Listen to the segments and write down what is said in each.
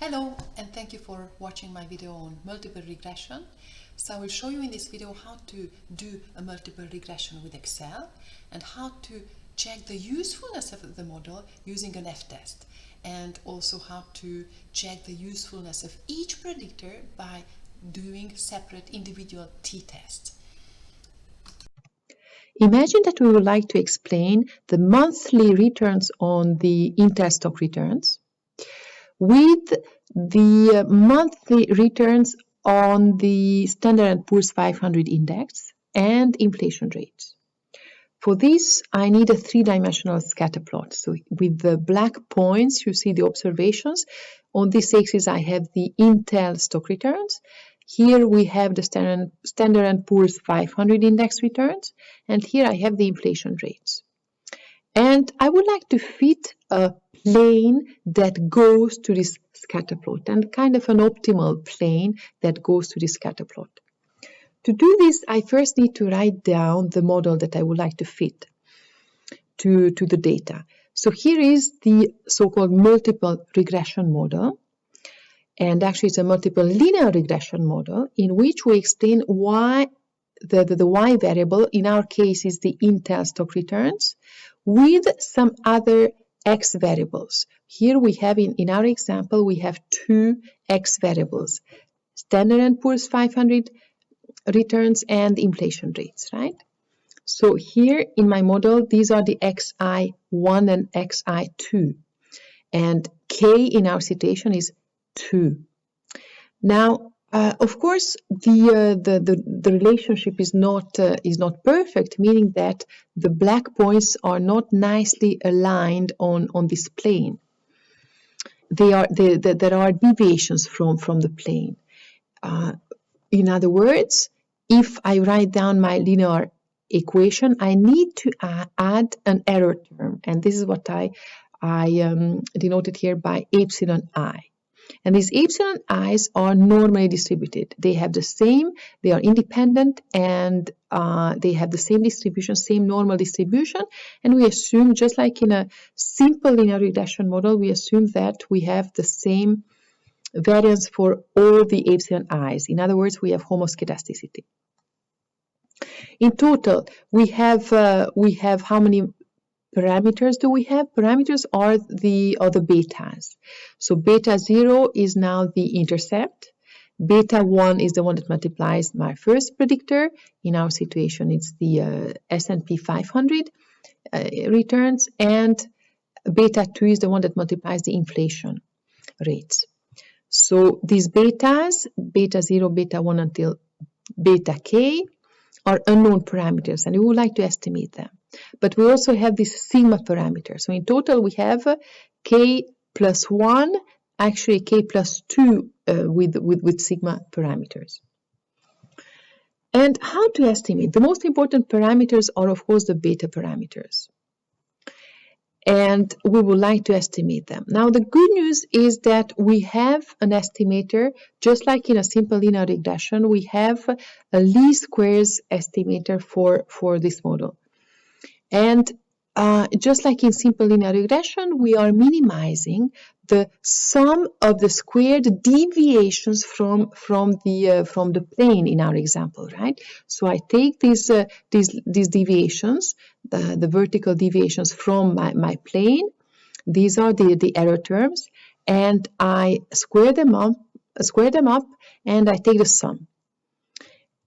Hello, and thank you for watching my video on multiple regression. So I will show you in this video how to do a multiple regression with Excel and how to check the usefulness of the model using an Ftest, and also how to check the usefulness of each predictor by doing separate individual t-tests. Imagine that we would like to explain the monthly returns on the interstock returns with the monthly returns on the Standard & Poor's 500 index and inflation rates. For this, I need a three-dimensional scatter plot. So with the black points, you see the observations. On this axis, I have the Intel stock returns. Here we have the Standard & Poor's 500 index returns, and here I have the inflation rates. And I would like to fit a plane that goes to this scatter plot, and kind of an optimal plane that goes to this scatter plot. To do this, I first need to write down the model that I would like to fit to the data. So here is the so-called multiple regression model. And actually, it's a multiple linear regression model in which we explain why the y variable, in our case, is the Intel stock returns, with some other x variables. Here we have, in our example, we have two x variables, Standard & Poor's 500 returns and inflation rates, right? So here in my model, these are the xi1 and xi2. And k in our situation is 2. Now, of course, the relationship is not perfect, meaning that the black points are not nicely aligned on this plane. There are deviations from the plane. In other words, if I write down my linear equation, I need to add an error term, and this is what I denoted here by epsilon I. And these epsilon i's are normally distributed. They are independent, and they have the same distribution, same normal distribution. And we assume, just like in a simple linear regression model, we assume that we have the same variance for all the epsilon i's. In other words, we have homoscedasticity. In total, we have how many parameters do we have? Parameters are the betas. So beta 0 is now the intercept. Beta 1 is the one that multiplies my first predictor. In our situation, it's the S&P 500 returns. And beta 2 is the one that multiplies the inflation rates. So these betas, beta 0, beta 1 until beta k, are unknown parameters, and we would like to estimate them. But we also have this sigma parameter. So in total, we have k plus 1, actually k plus 2 with sigma parameters. And how to estimate? The most important parameters are, of course, the beta parameters. And we would like to estimate them. Now, the good news is that we have an estimator, just like in a simple linear regression, we have a least squares estimator for this model. And just like in simple linear regression, we are minimizing the sum of the squared deviations from the plane in our example, right? So I take these deviations, the vertical deviations from my plane. These are the error terms, and I square them up, and I take the sum.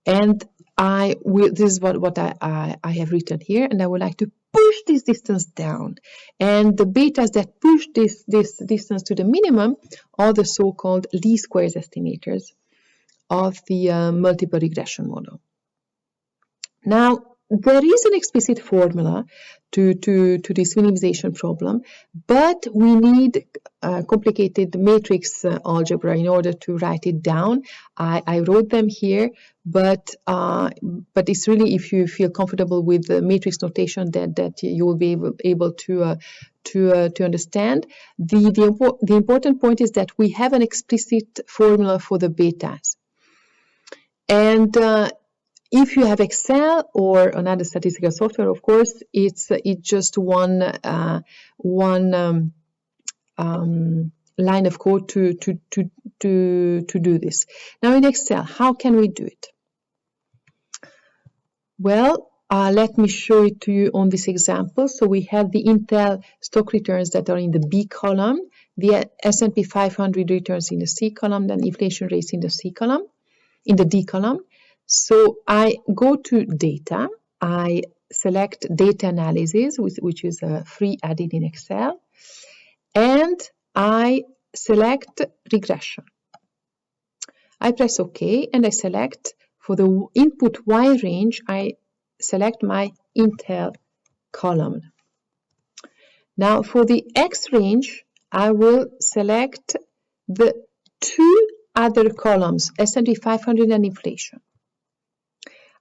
And this is what I have written here, and I would like to push this distance down. And the betas that push this distance to the minimum are the so-called least squares estimators of the multiple regression model. Now, there is an explicit formula to this minimization problem, but we need complicated matrix algebra in order to write it down. I wrote them here, but it's really, if you feel comfortable with the matrix notation, that you will be able to understand. The important point is that we have an explicit formula for the betas. And if you have Excel or another statistical software, of course, it's just one line of code to do this. Now in Excel, how can we do it? Well, let me show it to you on this example. So we have the Intel stock returns that are in the B column, the S&P 500 returns in the C column, then inflation rates in the C column, in the D column. So I go to data, I select data analysis, which is a free add-in in Excel, and I select regression. I press OK and I select for the input Y range, I select my Intel column. Now for the X range, I will select the two other columns, S&P 500 and inflation.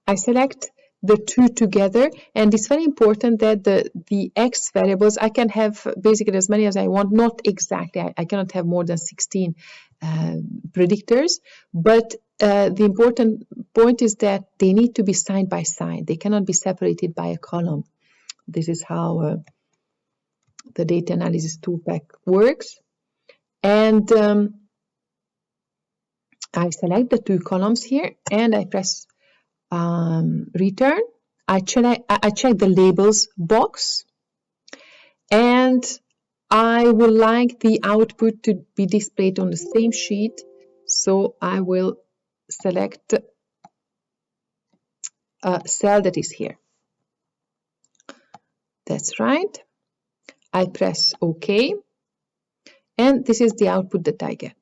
I select the two together, and it's very important that the X variables, I can have basically as many as I want, not exactly, I cannot have more than 16 predictors, but the important point is that they need to be side by side. They cannot be separated by a column. This is how the data analysis toolpack works. And I select the two columns here and I press return. I check the labels box, and I would like the output to be displayed on the same sheet, so I will select a cell that is here. That's right. I press OK, and this is the output that I get.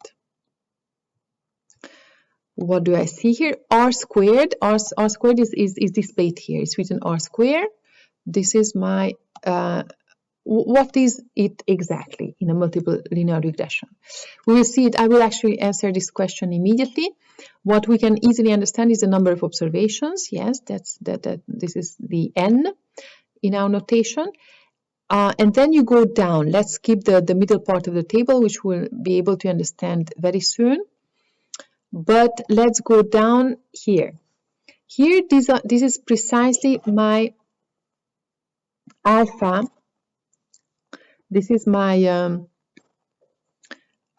What do I see here? R squared. R squared is displayed here. It's written R square. This is my what is it exactly in a multiple linear regression? We will see it. I will actually answer this question immediately. What we can easily understand is the number of observations. Yes, this is the n in our notation. And then you go down. Let's skip the middle part of the table, which we'll be able to understand very soon. But let's go down here. Here, this is precisely my alpha. This is my, in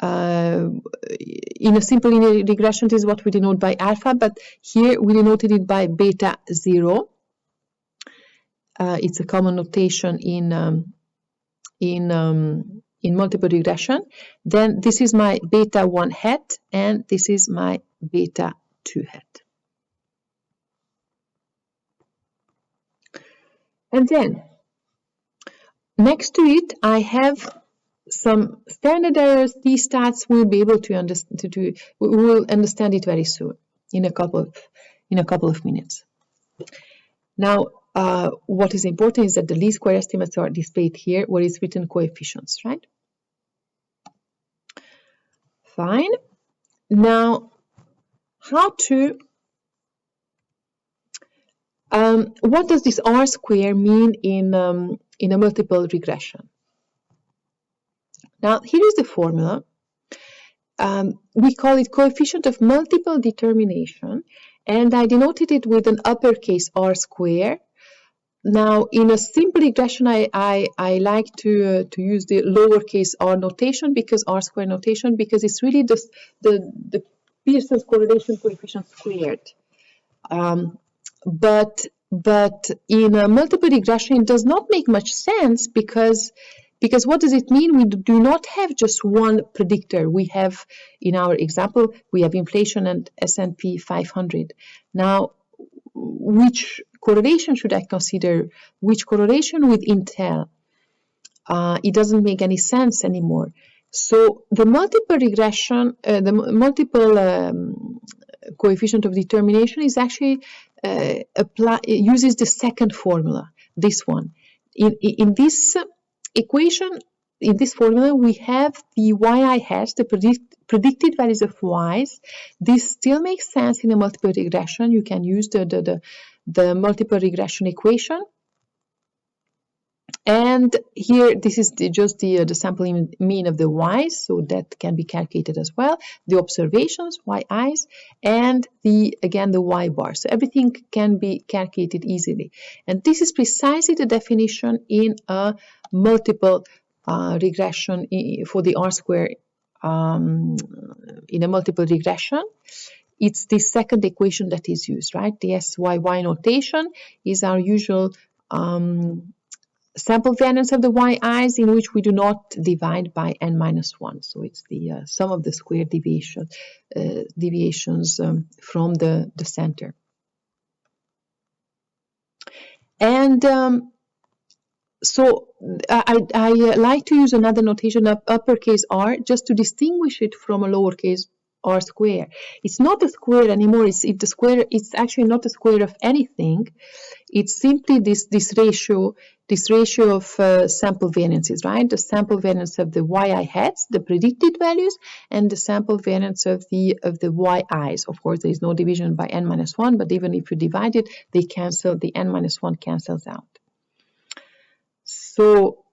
a simple linear regression, this is what we denote by alpha, but here we denoted it by beta 0. It's a common notation in multiple regression. Then this is my beta 1 hat, and this is my beta 2 hat. And then next to it, I have some standard errors. These stats we'll be able to understand. We will understand it very soon, in a couple of minutes. Now, what is important is that the least square estimates are displayed here, where it's written coefficients, right? Fine. Now, how to what does this R square mean in a multiple regression? Now, here is the formula. We call it coefficient of multiple determination, and I denoted it with an uppercase R square. Now, in a simple regression, I like to use the lowercase r notation, because R square notation, because it's really the Pearson's correlation coefficient squared. But in a multiple regression, it does not make much sense, because what does it mean? We do not have just one predictor. We have, in our example, we have inflation and S&P 500. Now, which correlation should I consider? Which correlation with Intel? It doesn't make any sense anymore. So the multiple regression, the multiple coefficient of determination is actually uses the second formula, this one. In this equation, in this formula, we have the yi hats, the predicted values of y's. This still makes sense in a multiple regression. You can use the multiple regression equation. And here, this is just the sample mean of the y's, so that can be calculated as well. The observations, yi's, and again the y bar. So everything can be calculated easily. And this is precisely the definition in a multiple regression for the R square in a multiple regression, it's the second equation that is used, right? The SYY notation is our usual sample variance of the yi's, in which we do not divide by n-1. So it's the sum of the square deviations from the center. And so I like to use another notation of uppercase R just to distinguish it from a lowercase r square. It's not a square anymore. It's actually not a square of anything. It's simply this ratio of sample variances, right? The sample variance of the yi hats, the predicted values, and the sample variance of the yi's. Of course, there is no division by n-1, but even if you divide it, they cancel. The n-1 cancels out. So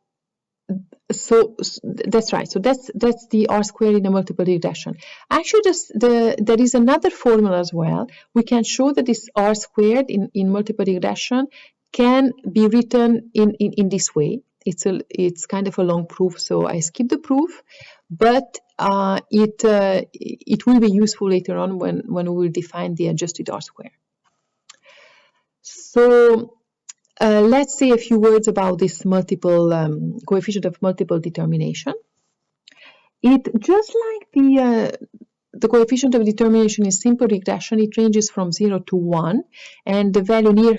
that's right. So that's the R squared in a multiple regression. Actually, there is another formula as well. We can show that this R squared in multiple regression can be written in this way. It's kind of a long proof, so I skip the proof, but it will be useful later on when we will define the adjusted R square. So let's say a few words about this multiple coefficient of multiple determination. It just like the coefficient of determination in simple regression, it ranges from 0 to 1, and the value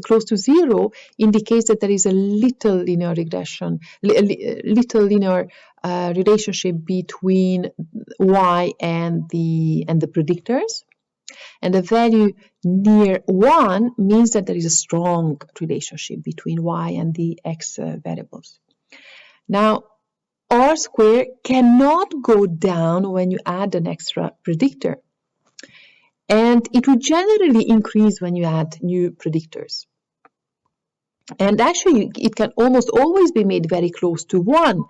close to 0 indicates that there is a little linear regression, little linear relationship between y and the predictors. And the value near 1 means that there is a strong relationship between y and the x variables. Now, R square cannot go down when you add an extra predictor. And it will generally increase when you add new predictors. And actually, it can almost always be made very close to 1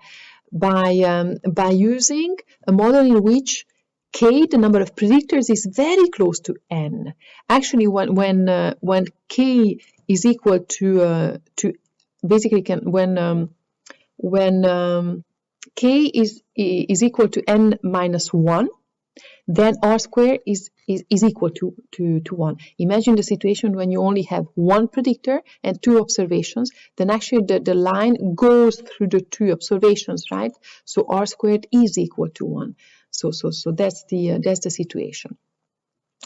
by using a model in which k, the number of predictors, is very close to n. Actually, when k is equal to basically when k is equal to n-1, then R square is equal to 1. Imagine the situation when you only have one predictor and two observations, then actually the line goes through the two observations, right? So R squared is equal to 1. So that's the situation.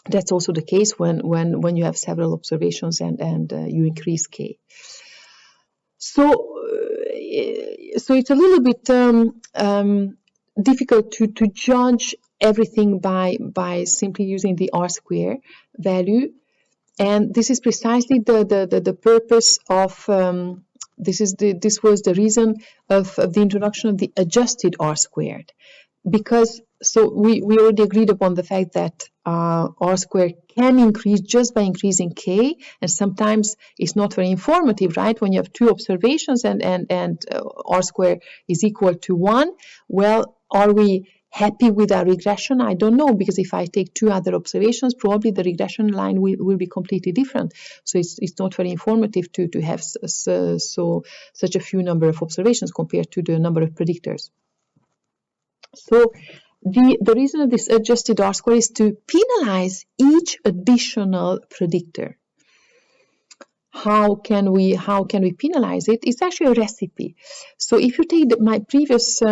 That's also the case when you have several observations and you increase k. So it's a little bit difficult to judge everything by simply using the R square value, and this is precisely the purpose of this was the reason of the introduction of the adjusted R squared, because we already agreed upon the fact that R squared can increase just by increasing k, and sometimes it's not very informative, right? When you have two observations and R squared is equal to 1, well, are we happy with our regression? I don't know, because if I take two other observations, probably the regression line will be completely different. So it's not very informative to have such a few number of observations compared to the number of predictors. So the reason of this adjusted R square is to penalize each additional predictor. How can we penalize it? It's actually a recipe. So if you take my previous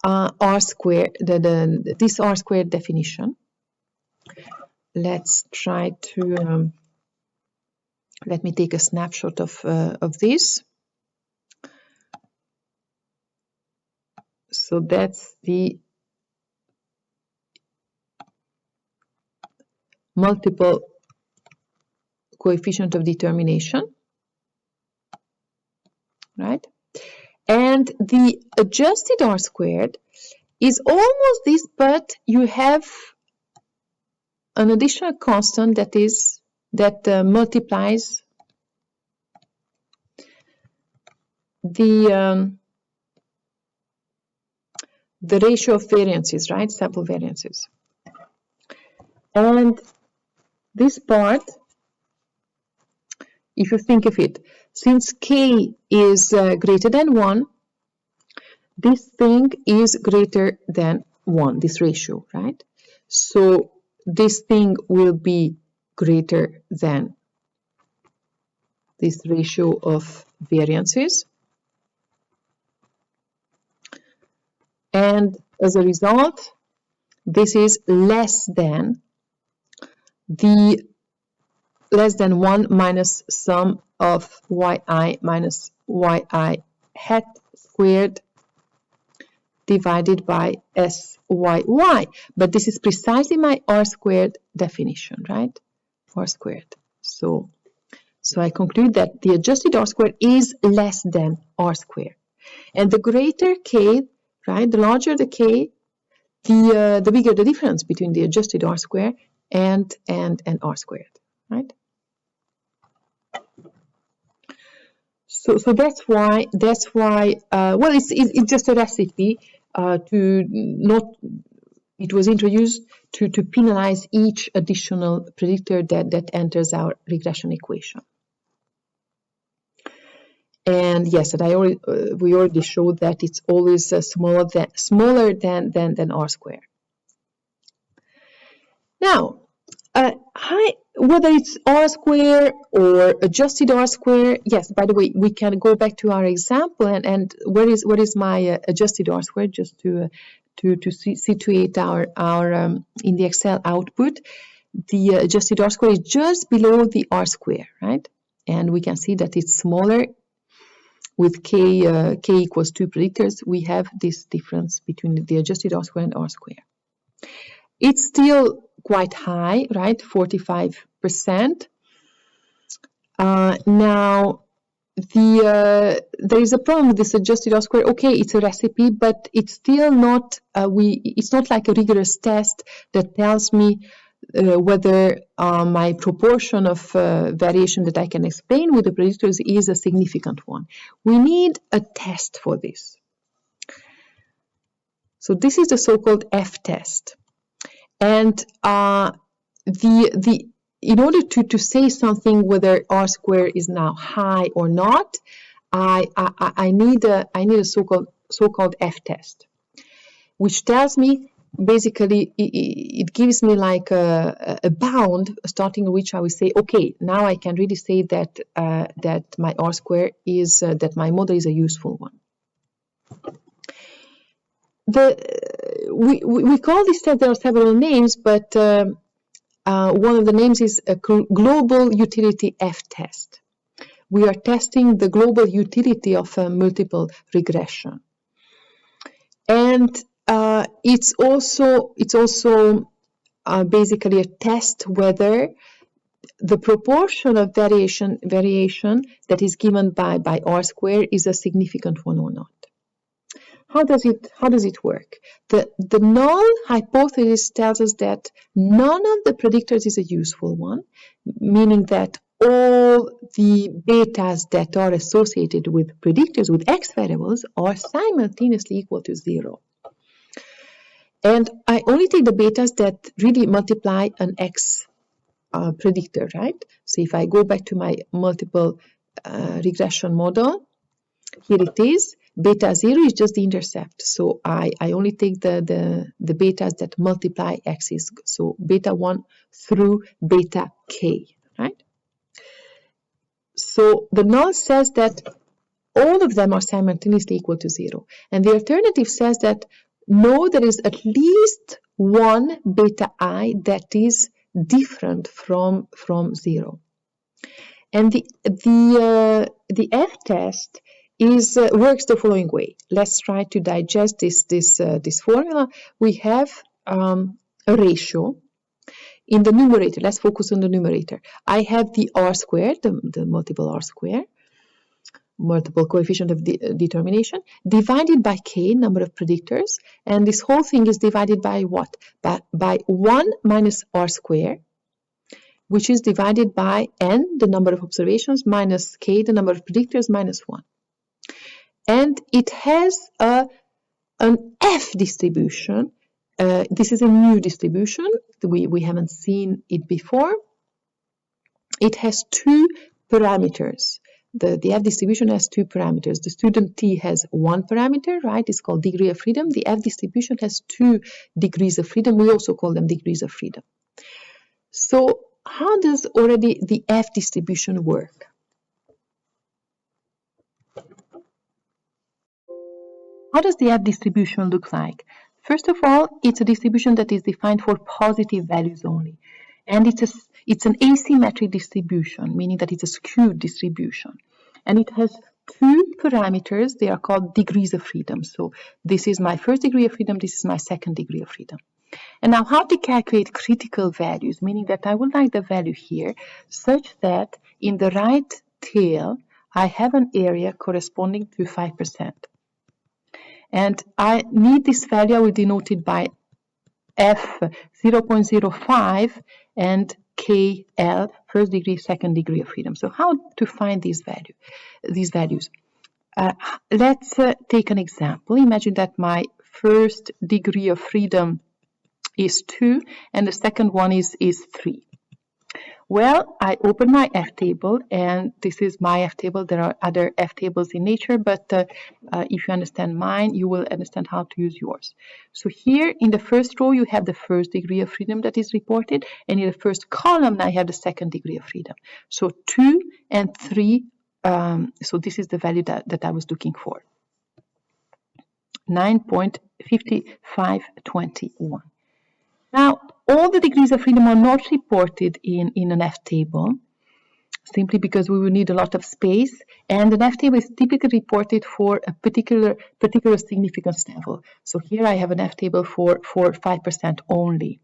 R square, this R square definition, let's try to let me take a snapshot of this. So that's the multiple coefficient of determination, right? And the adjusted R squared is almost this, but you have an additional constant that multiplies the ratio of variances, right? Sample variances. And this part, if you think of it, since k is greater than 1, this thing is greater than 1, this ratio, right? So this thing will be greater than this ratio of variances. And as a result, this is less than 1 minus sum of yi minus yi hat squared divided by syy. But this is precisely my R squared definition, right? R squared. So I conclude that the adjusted R squared is less than R squared. And the greater k, right, the larger the k, the bigger the difference between the adjusted R squared and R squared, right? So that's why well, it's just a recipe to not. It was introduced to penalize each additional predictor that enters our regression equation. And yes, and we already showed that it's always smaller than R squared. Now, whether it's R square or adjusted R square, yes, by the way, we can go back to our example and where is my adjusted R square, just to situate our in the Excel output. The adjusted R square is just below the R square, right? And we can see that it's smaller. With k equals 2 predictors, we have this difference between the adjusted R square and R square. It's still quite high, right? 45%. Now, there is a problem with this adjusted R square. Okay, it's a recipe, but it's still not. It's not like a rigorous test that tells me whether my proportion of variation that I can explain with the predictors is a significant one. We need a test for this. So this is the so-called Ftest. And in order to say something whether R square is now high or not, I need a so-called Ftest, which tells me basically it gives me like a bound starting which I will say, okay, now I can really say that that my R square is that my model is a useful one. We call this test, there are several names, but one of the names is a global utility Ftest. We are testing the global utility of multiple regression. And it's also basically a test whether the proportion of variation that is given by R square is a significant one or not. How does it work? The null hypothesis tells us that none of the predictors is a useful one, meaning that all the betas that are associated with predictors with X variables are simultaneously equal to 0. And I only take the betas that really multiply an X predictor, right? So if I go back to my multiple regression model, here it is. Beta 0 is just the intercept. So I only take the betas that multiply x's. So beta 1 through beta k, right? So the null says that all of them are simultaneously equal to 0. And the alternative says that no, there is at least one beta I that is different from 0. And the Ftest works the following way. Let's try to digest this formula. We have a ratio. In the numerator, let's focus on the numerator. I have the R squared, the multiple R square, multiple coefficient of determination, divided by k, number of predictors, and this whole thing is divided by what? By 1 minus R square, which is divided by n, the number of observations, minus k, the number of predictors, minus 1. And it has an F distribution. This is a new distribution. We haven't seen it before. It has two parameters. the F distribution has two parameters. The student T has one parameter, right? It's called degree of freedom. The F distribution has 2 degrees of freedom. We also call them degrees of freedom. So how does already the F distribution work? How does the F distribution look like? First of all, it's a distribution that is defined for positive values only. And it's an asymmetric distribution, meaning that it's a skewed distribution. And it has 2 parameters. They are called degrees of freedom. So this is my first degree of freedom. This is my second degree of freedom. And now how to calculate critical values, meaning that I would like the value here such that in the right tail, I have an area corresponding to 5%. And I need this value, I will denote it by F 0.05 and KL, first degree, second degree of freedom. So how to find these values? Let's take an example. Imagine that my first degree of freedom is 2 and the second one is 3. Well, I open my F table, and this is my F table. There are other F tables in nature, but if you understand mine, you will understand how to use yours. So here in the first row, you have the first degree of freedom that is reported, and in the first column, I have the second degree of freedom. So 2 and 3, so this is the value that I was looking for. 9.5521. Now, all the degrees of freedom are not reported in an F table, simply because we will need a lot of space, and an F table is typically reported for a particular significance level. So here I have an F table for 5% only.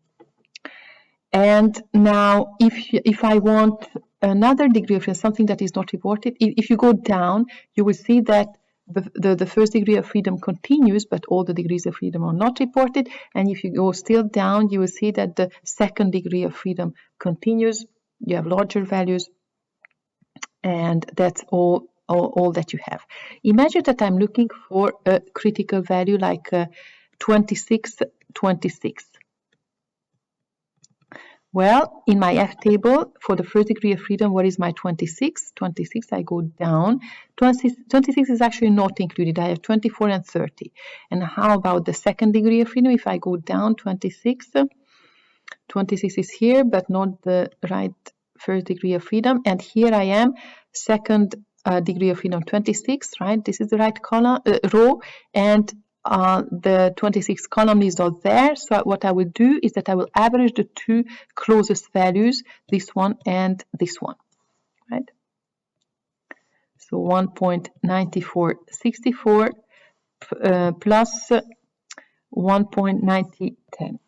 And now, if I want another degree of freedom, something that is not reported, if you go down, you will see that the first degree of freedom continues, but all the degrees of freedom are not reported. And if you go still down, you will see that the second degree of freedom continues. You have larger values, and that's all that you have. Imagine that I'm looking for a critical value like 26. Well, in my F table, for the first degree of freedom, what is my 26? 26, I go down. 26 is actually not included. I have 24 and 30. And how about the second degree of freedom? If I go down 26 is here, but not the right first degree of freedom. And here I am, second degree of freedom, 26, right? This is the right column, row, and the 26th column is not there. So what I will do is that I will average the 2 closest values, this one and this one, right? So 1.9464 plus 1.9010.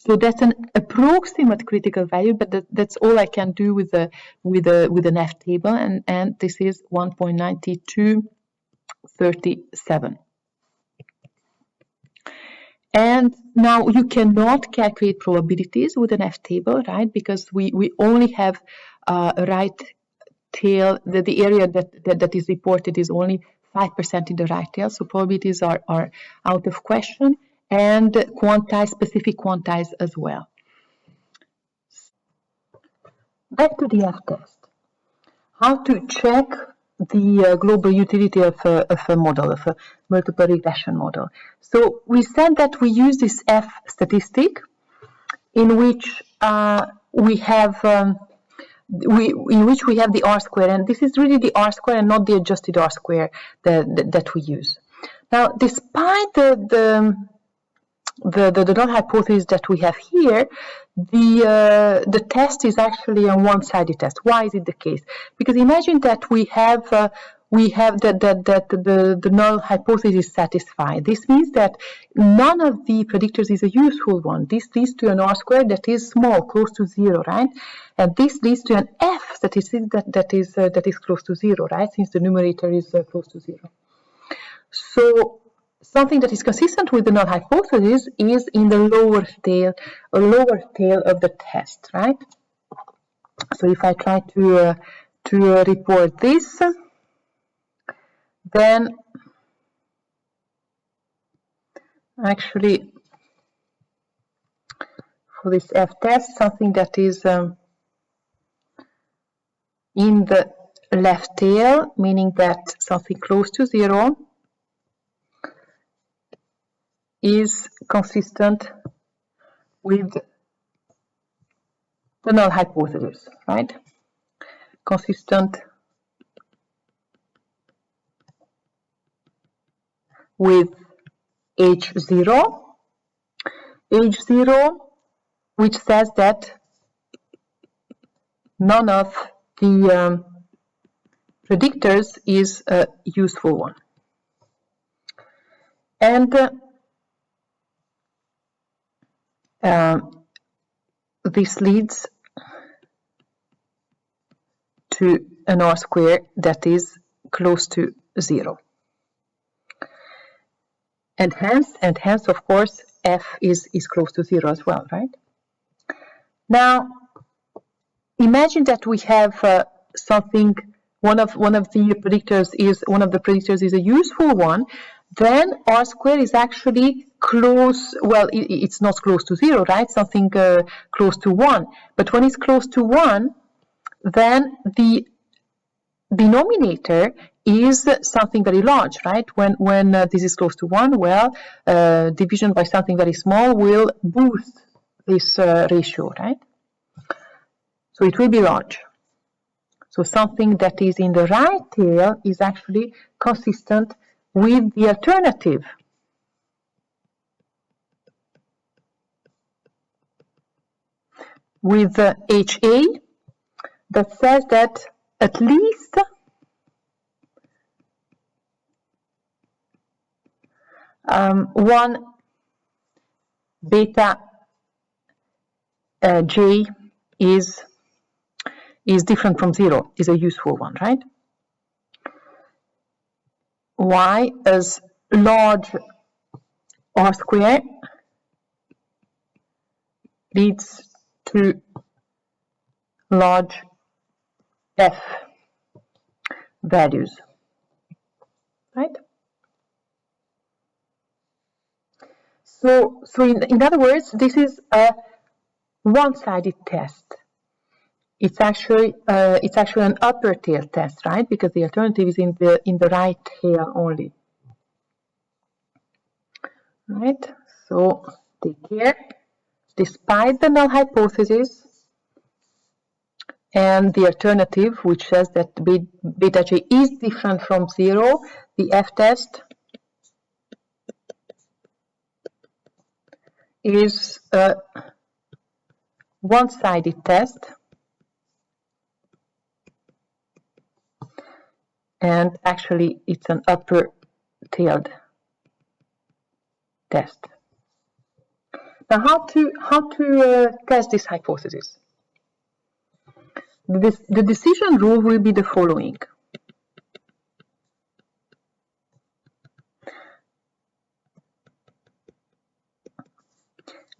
So that's an approximate critical value, but that's all I can do with an F table, and this is 1.9237. And now you cannot calculate probabilities with an F table, right? Because we only have a right tail. The area that is reported is only 5% in the right tail, so probabilities are out of question. And specific quantize as well. Back to the Ftest. How to check the global utility of a model, of a multiple regression model. So we said that we use this F statistic in which we have the R-square, and this is really the R-square and not the adjusted R-square that we use. Now, despite the null hypothesis that we have here, the test is actually a one-sided test. Why is it the case? Because imagine that we have that the null hypothesis is satisfied. This means that none of the predictors is a useful one. This leads to an R-square that is small, close to 0, right? And this leads to an F statistic that is close to 0, right? Since the numerator is close to 0. So something that is consistent with the null hypothesis is in the lower tail of the test, right? So if I try to report this, then actually for this Ftest, something that is in the left tail, meaning that something close to 0 is consistent with the null hypothesis, right? Consistent with H0, which says that none of the predictors is a useful one. And this leads to an R-square that is close to 0. And hence, of course, F is close to 0 as well, right? Now, imagine that we have something. One of the predictors is a useful one. Then R square is actually close. Well, it's not close to 0, right? Something close to 1. But when it's close to 1, then the denominator is something very large, right? When this is close to 1, well, division by something very small will boost this ratio, right? So it will be large. So something that is in the right tail is actually consistent with the alternative. With HA, that says that at least one beta J is different from 0, is a useful one, right? Why? As large R square leads to large F values, right? So in other words, this is a one-sided test. It's actually an upper tail test, right? Because the alternative is in the right tail only. Right? So take care. Despite the null hypothesis and the alternative, which says that beta J is different from 0, the Ftest is a one-sided test. And actually, it's an upper-tailed test. Now, how to test this hypothesis? The decision rule will be the following.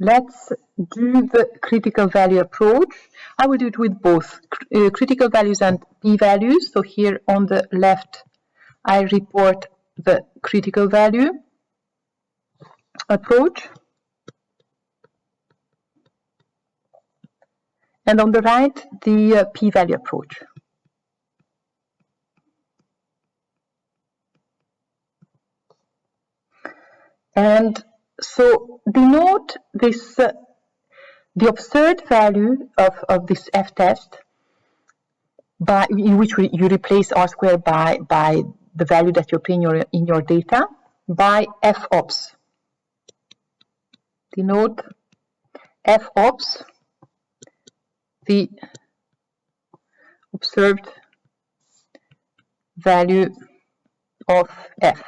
Let's do the critical value approach. I will do it with both critical values and p-values. So here on the left, I report the critical value approach. And on the right, the p-value approach. And so denote this the absurd value of this Ftest, in which you replace R square by the value that you obtain in your data, by Fops. Denote Fops, the observed value of F.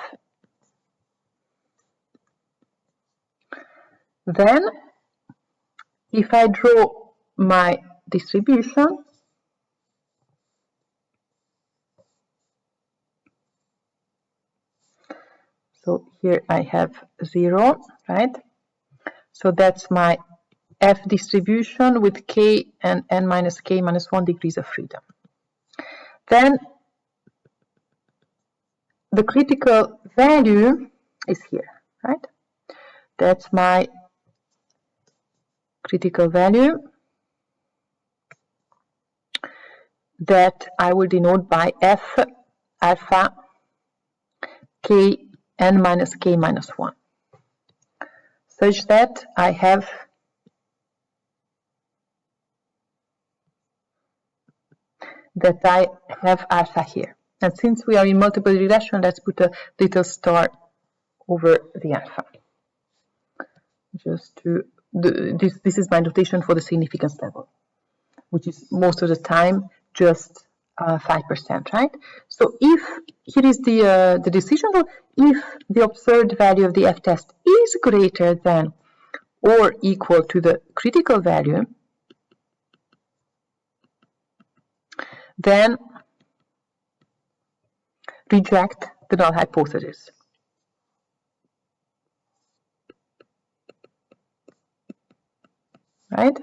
Then, if I draw my distribution, so here I have 0, right? So that's my F distribution with k and n minus k minus 1 degrees of freedom. Then the critical value is here, right? That's my critical value. that I will denote by F alpha k n minus k minus 1, such that I have alpha here. And since we are in multiple regression, let's put a little star over the alpha. Just to this is my notation for the significance level, which is most of the time just 5%, right? So if here is the decision rule, if the observed value of the Ftest is greater than or equal to the critical value, then reject the null hypothesis. Right?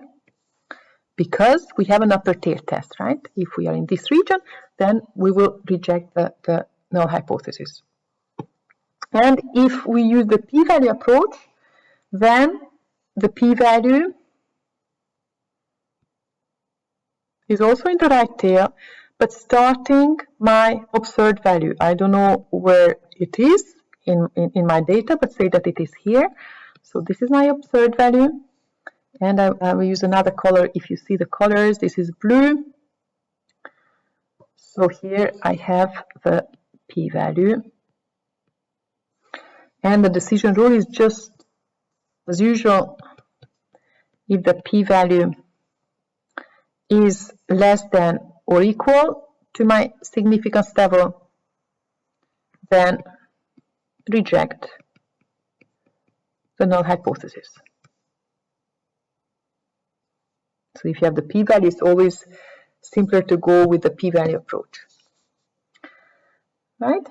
Because we have an upper tail test, right? If we are in this region, then we will reject the null hypothesis. And if we use the p-value approach, then the p-value is also in the right tail, but starting my observed value. I don't know where it is in my data, but say that it is here. So this is my observed value. And I will use another color. If you see the colors, this is blue. So here I have the p-value. And the decision rule is just, as usual, if the p-value is less than or equal to my significance level, then reject the null hypothesis. So if you have the p-value, it's always simpler to go with the p-value approach, right?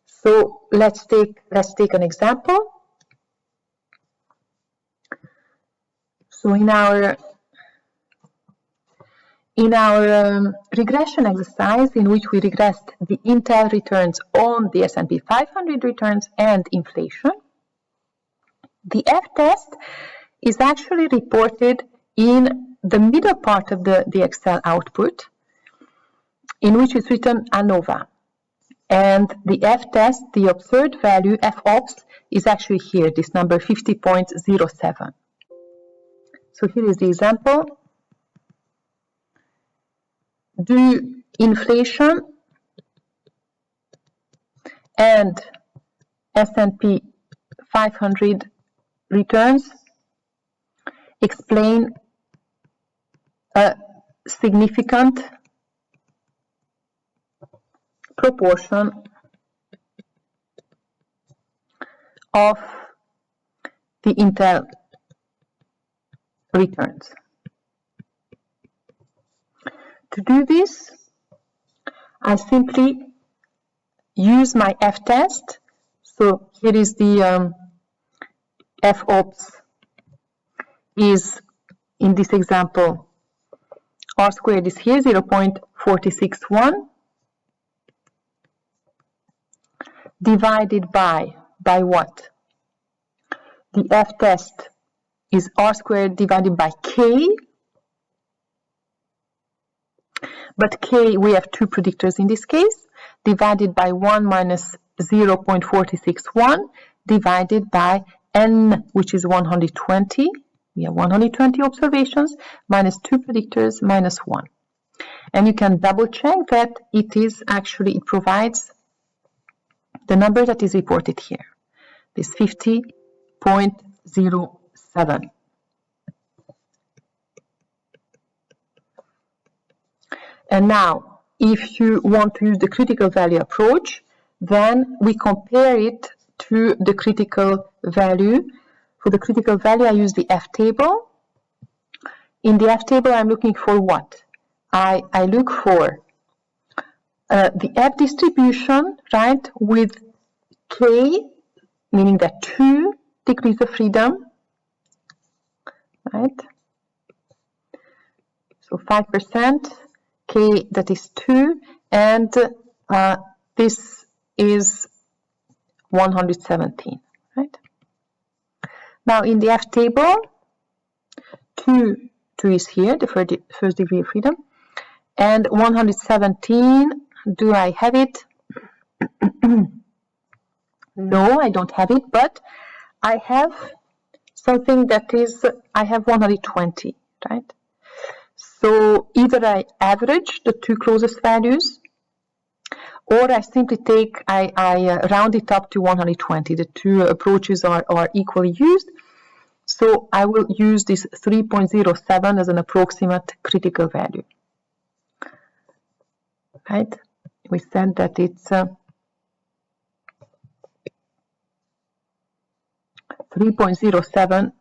So let's take an example. So in our regression exercise, in which we regressed the Intel returns on the S&P 500 returns and inflation, the Ftest is actually reported in the middle part of the Excel output, in which is written ANOVA. And the Ftest, the observed value, FOPS, is actually here, this number 50.07. So here is the example. Do inflation and S&P 500 returns explain a significant proportion of the Intel returns. To do this, I simply use my Ftest. So here is the FOPS is, in this example, R² is here, 0.461, divided by what? The Ftest is R² divided by K, but K, we have two predictors in this case, divided by 1 minus 0.461, divided by N, which is 120. We have 120 observations, minus 2 predictors, minus 1. And you can double check that it provides the number that is reported here, this 50.07. And now, if you want to use the critical value approach, then we compare it to the critical value. For the critical value, I use the F table. In the F table, I'm looking for what? I look for the F distribution, right, with K, meaning that 2 degrees of freedom, right? So 5%, K, that is 2, and this is 117, right? Now in the F table, 2 is here, the first degree of freedom, And 117, do I have it? No, I don't have it, but I have something that is, I have 120, right? So either I average the two closest values, or I simply take, I round it up to 120. The two approaches are equally used. So I will use this 3.07 as an approximate critical value. Right? We said that it's 3.07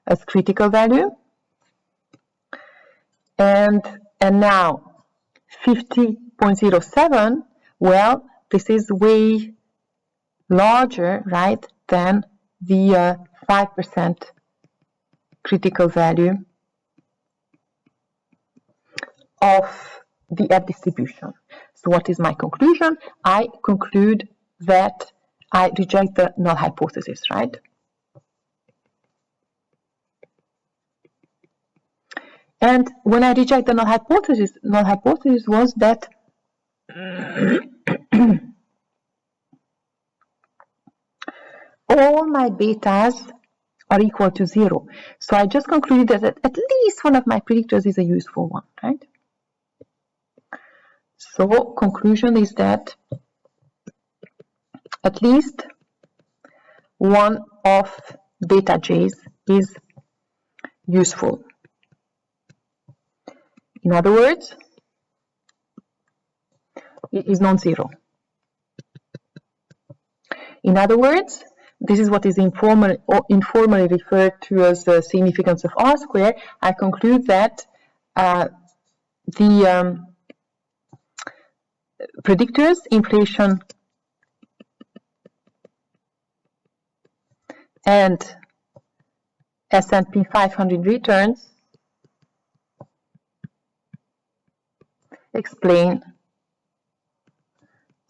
as critical value. And now 50.07, well, this is way larger, right, than the 5% critical value of the F distribution. So what is my conclusion? I conclude that I reject the null hypothesis, right? And when I reject the null hypothesis was that all my betas are equal to 0. So I just concluded that at least one of my predictors is a useful one, right? So conclusion is that at least one of beta j's is useful. In other words, it is non-zero. In other words, this is what is informally referred to as the significance of R-square. I conclude that the predictors, inflation and S&P 500 returns explain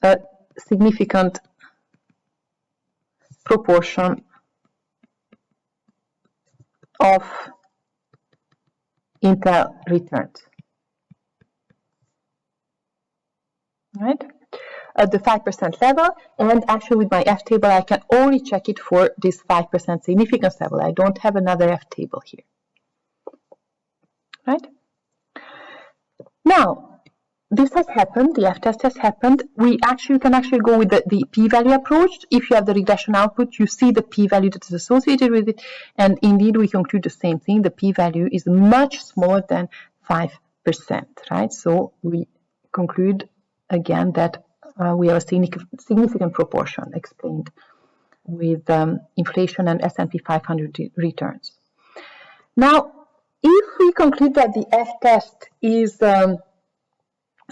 a significant proportion of Intel returns, right? At the 5% level, and actually with my F table I can only check it for this 5% significance level. I don't have another F table here, right? Now, this has happened, the F-test has happened. We can actually go with the p-value approach. If you have the regression output, you see the p-value that is associated with it, and indeed we conclude the same thing. The p-value is much smaller than 5%, right? So we conclude again that we have a significant proportion explained with inflation and S&P 500 returns. Now, if we conclude that the F-test is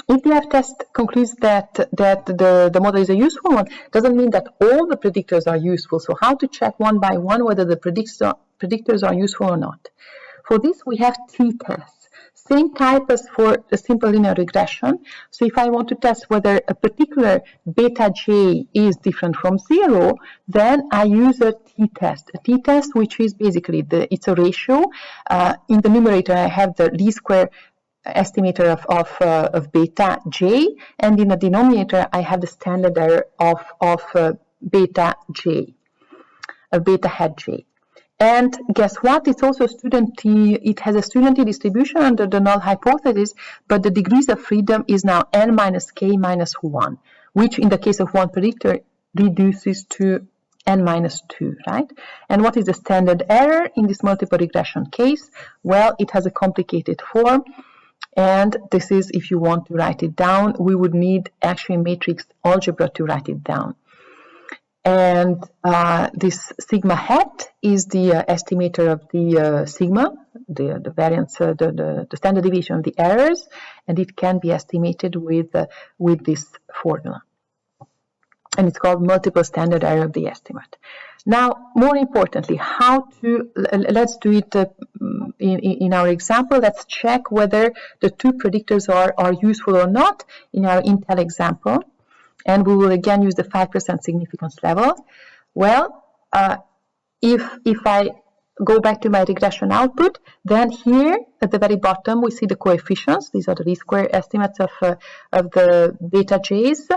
if the F-test concludes that the model is a useful one, doesn't mean that all the predictors are useful. So how to check one by one whether the predictors are useful or not? For this, we have t-tests. Same type as for a simple linear regression. So if I want to test whether a particular beta j is different from 0, then I use a t-test. A t-test, which is basically it's a ratio. In the numerator, I have the least square estimator of beta j, and in the denominator I have the standard error of beta j, beta hat j. And guess what? It's also student t. It has a student t distribution under the null hypothesis, but the degrees of freedom is now n minus k minus 1, which in the case of one predictor reduces to n minus 2, right? And what is the standard error in this multiple regression case? Well, it has a complicated form. And this is, if you want to write it down, we would need actually matrix algebra to write it down. And this sigma hat is the estimator of the sigma, the variance, the standard deviation of the errors, and it can be estimated with this formula. And it's called multiple standard error of the estimate. Now, more importantly, let's do it in our example. Let's check whether the two predictors are useful or not in our Intel example. And we will again use the 5% significance level. Well, if I go back to my regression output, then here at the very bottom we see the coefficients. These are the Rsquare estimates of the beta j's,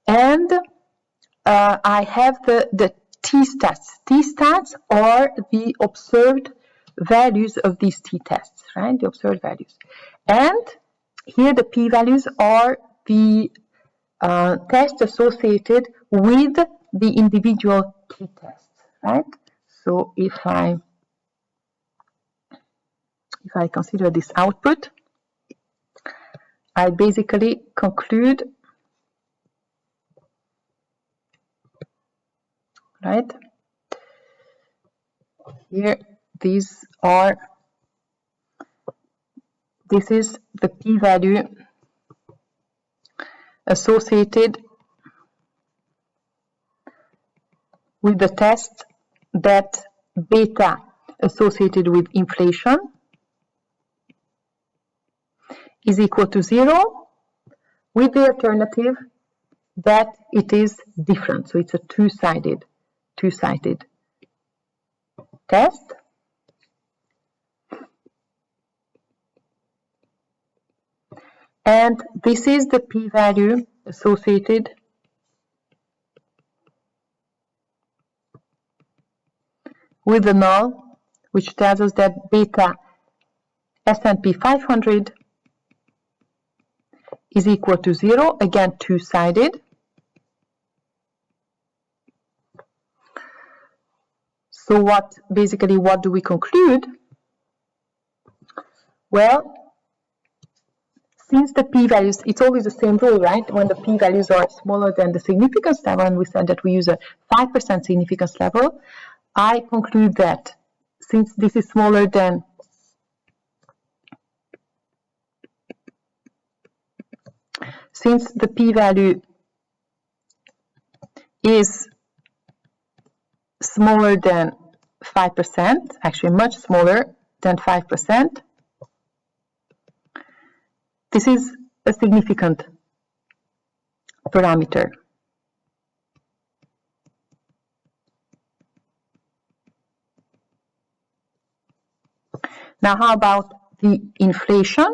and I have the t-stats. T-stats are the observed values of these t-tests, right? The observed values. And here the p-values are the tests associated with the individual t-tests, right? So if I consider this output, I basically conclude, right? Here, this is the p-value associated with the test that beta associated with inflation is equal to 0, with the alternative that it is different. So it's a two-sided test. And this is the p-value associated with the null, which tells us that beta S&P 500 is equal to 0, again two-sided. So what do we conclude? Well, since the p-values, it's always the same rule, right? When the p-values are smaller than the significance level, and we said that we use a 5% significance level, I conclude that since this is smaller than since the p-value is smaller than 5%, actually much smaller than 5%, this is a significant parameter. Now, how about the inflation?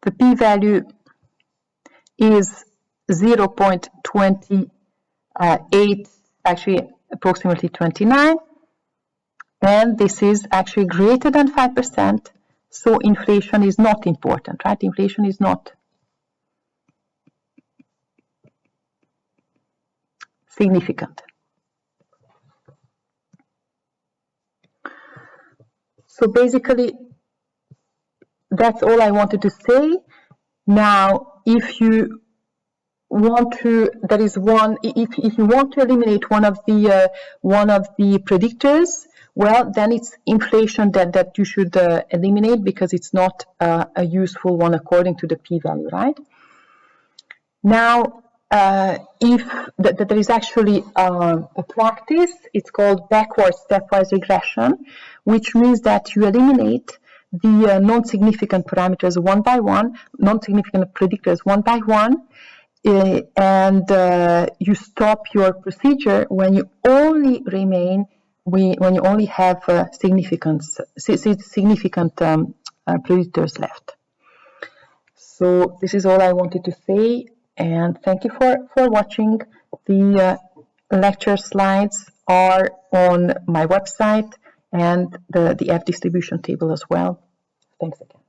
The p-value is 0.28, actually approximately 29, and this is actually greater than 5%, so inflation is not important, right? Inflation is not significant. So basically, that's all I wanted to say. Now, if you want to, if you want to eliminate one of the predictors, well, then it's inflation that you should eliminate, because it's not a useful one according to the p-value, right? Now, if there is actually a practice, it's called backward stepwise regression, which means that you eliminate the non-significant parameters one by one, non-significant predictors one by one, and you stop your procedure when you only have significant predictors left. So this is all I wanted to say, and thank you for watching. The lecture slides are on my website and the F distribution table as well. Thanks again.